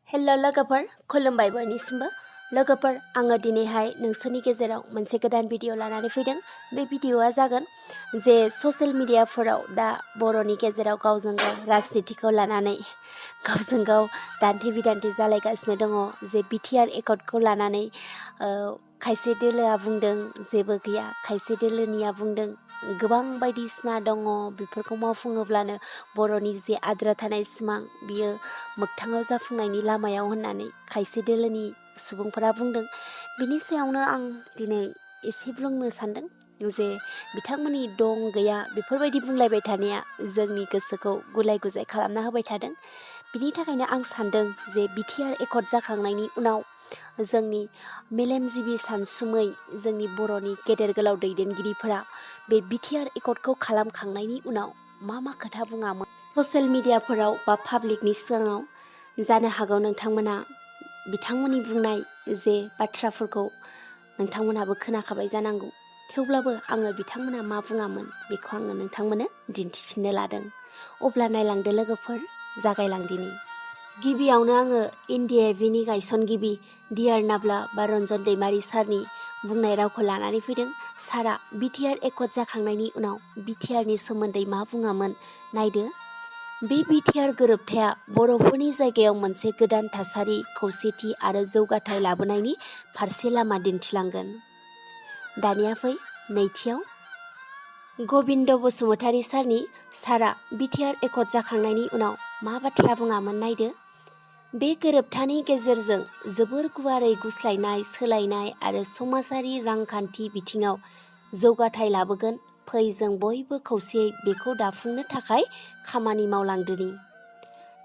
हेल' लोगोफोर खुलुमबाय बयनिसिमबो लोगोफोर आङो दिनैहाय नोंसोरनि गेजेराव मोनसे गोदान भिडिअ लानानै फैदों। बे भिडिअआ जागोन जे ससियेल मिडियाफोराव दा बर'नि गेजेराव गावजों गाव राजनितिखौ लानानै गावजों गाव दान्थे बिदान्थे जालायगासिनो दङ। जे BTR एकर्डखौ लानानै खायसे दोलोआ बुंदों जेबो गैया, खायसे दोलोनिया बुंदों गोबां बायदिसिना दङ, बेफोरखौ मावफुङोब्लानो बर'नि जे आद्रा थानाय सिमां बियो मोगथाङाव जाफुंनायनि लामायाव होननानै खायसे दोलोनि सुबुंफोरा बुंदों। बिनि सायावनो आं दिनै एसे बुंनो सानदों जे बिथांमोननि दं गैया बेफोरबायदि बुंलायबाय थानाया जोंनि गोसोखौ गुलाय गुजाय खालामना होबाय थादों। बिनि थाखायनो आं सानदों जे BTR एकर्ड जाखांनायनि उनाव जोंनि मेलेमजिबि सानसुमै जोंनि बर'नि गेदेर गोलाव दैदेनगिरिफोरा बे BTR एकर्डखौ खालामखांनायनि उनाव मा खोथा बुङामोन ससियेल मिडियाफोराव बा पाब्लिकनि सिगाङाव। जानो हागौ नोंथांमोना बिथांमोननि बुंनाय जे बाथ्राफोरखौ नोंथांमोनाबो खोनाखाबाय जानांगौ। थेवब्लाबो आङो बिथांमोना मा बुङामोन बेखौ आङो नोंथांमोननो दिन्थिफिननो लादों। अब्ला नायलांदो लोगोफोर, जागायलांदिनि। गिबियावनो आङो NDAVनि गायसनगिरि DR नाब्ला बा रन्जन दैमारि सारनि बुंनाय रावखौ लानानै फैदों। सारा BTR एकर्ड जाखांनायनि उनाव BTRनि सोमोन्दै मा बुङामोन नायदो। बे BTR गोरोबथाया बर'फोरनि जायगायाव मोनसे गोदान थासारि, खौसेथि आरो जौगाथाय लाबोनायनि फारसे लामा दिन्थिलांगोन। दानिया फै नैथियाव गबिन्द बसुमतारी सारनि सारा BTR एकर्ड जाखांनायनि उनाव मा बाथ्रा बुङामोन नायदो। बे गोरोबथानि गेजेरजों जोबोर गुवारै गुस्लायनाय, सोलायनाय आरो समाजारि रांखान्थि बिथिङाव जौगाथाय लाबोगोन। फै जों बयबो खौसेयै बेखौ दाफुंनो थाखाय खामानि मावलांदोनि।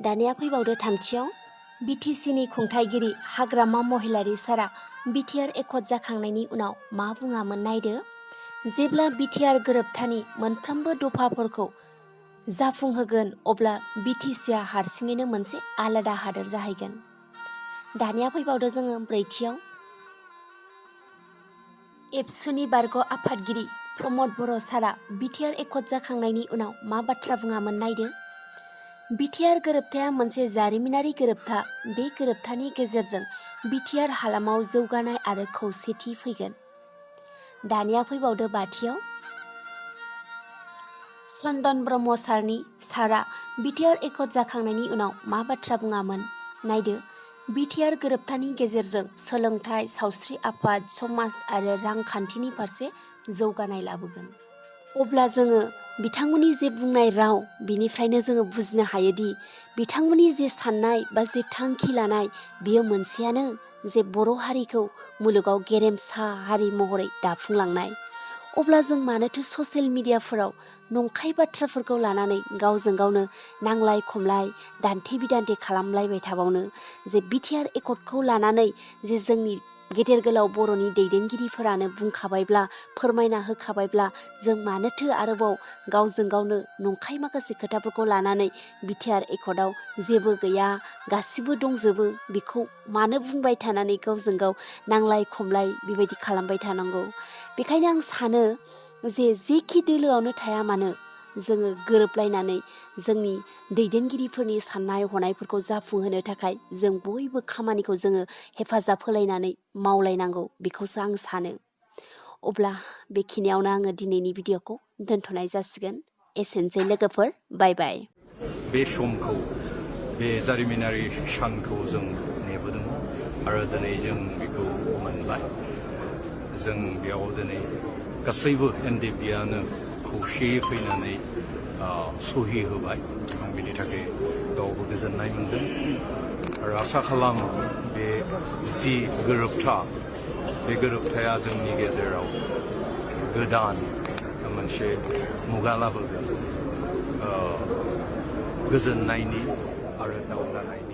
दानिया फैबावदो थामथियाव BTCनि खुंथायगिरि हाग्रामा महिलारी सारा BTR एकर्ड जाखांनायनि उनाव मा बुङामोन नायदो। जेब्ला BTR गोरोबथानि मोनफ्रोमबो दफाफोरखौ जाफुंहोगोन अब्ला BTCआ हारसिङैनो मोनसे आलादा हादोर जाहैगोन। दानिया फैबावदो जोङो ब्रैथियाव एबसुनि बारग' आफादगिरि प्रमद बर' सारा BTR एकर्ड जाखांनायनि उनाव मा बाथ्रा बुङामोन नायदो। BTR गोरोबथाया मोनसे जारिमिनारि गोरोबथा। बे गोरोबथानि गेजेरजों BTR हालामाव जौगानाय आरो खौसेथि फैगोन। दानिया फैबावदो बाथियाव चन्दन ब्रह्म सारनि सारा BTR एकर्ड जाखांनायनि उनाव मा बाथ्रा बुङामोन नायदो। BTR गोरोबथानि गेजेरजों सोलोंथाइ, सावस्रि आफाद, समाज आरो रांखान्थिनि फारसे जौगानाय लाबोगोन। अब्ला जोङो बिथांमोननि जे बुंनाय राव बिनिफ्रायनो जोङो बुजिनो हायोदि बिथांमोननि जे साननाय बा जे थांखि लानाय बेयो मोनसेयानो, जे बर' हारिखौ मुलुगाव गेरेमसा हारि महरै दाफुंलांनाय। अब्ला जों मानोथो ससियेल मिडियाफोराव नंखाय बाथ्राफोरखौ लानानै गावजों गावनो नांलाय खमलाय दान्थे बिदान्थे खालामलायबाय थाबावनो। जे BTR एकर्डखौ लानानै जे जोंनि गेदेर गोलाव बर'नि दैदेनगिरिफोरानो बुंखाबायब्ला, फोरमायना होखाबायब्ला जों मानोथो आरोबाव गावजों गावनो नंखाय माखासे खोथाफोरखौ लानानै BTR एकर्डआव जेबो गैया गासिबो दंजोबो बेखौ मानो बुंबाय थानानै गावजों गाव नांलाय खमलाय बेबायदि खालामबाय थानांगौ। बेखायनो आं सानो जे जेखि दोलोआवनो थाया मानो जोङो गोरोबलायनानै जोंनि दैदेनगिरिफोरनि साननाय हनायफोरखौ जाफुंहोनो थाखाय जों बयबो खामानिखौ जोङो हेफाजाब होलायनानै मावलायनांगौ बेखौसो आं सानो। अब्ला बेखिनियावनो आङो दिनैनि भिडिअखौ दोनथ'नाय जासिगोन। एसेनोसै लोगोफोर, बाय बाय। बे समखौ, बे जारिमिनारि सानखौ जों नेबोदों आरो दिनै जों बेखौ मोनबाय। जों बेयाव दिनै गासैबो NDAVआनो खौसेयै फैनानै सहि होबाय। आं बेनि थाखाय गावबो गोजोननाय मोनदों आरो आसा खालामो बे जि गोरोबथा बे गोरोबथाया जोंनि गेजेराव गोदान मोनसे मुगा लाबोगोन, गोजोननायनि आरो दावगानायनि।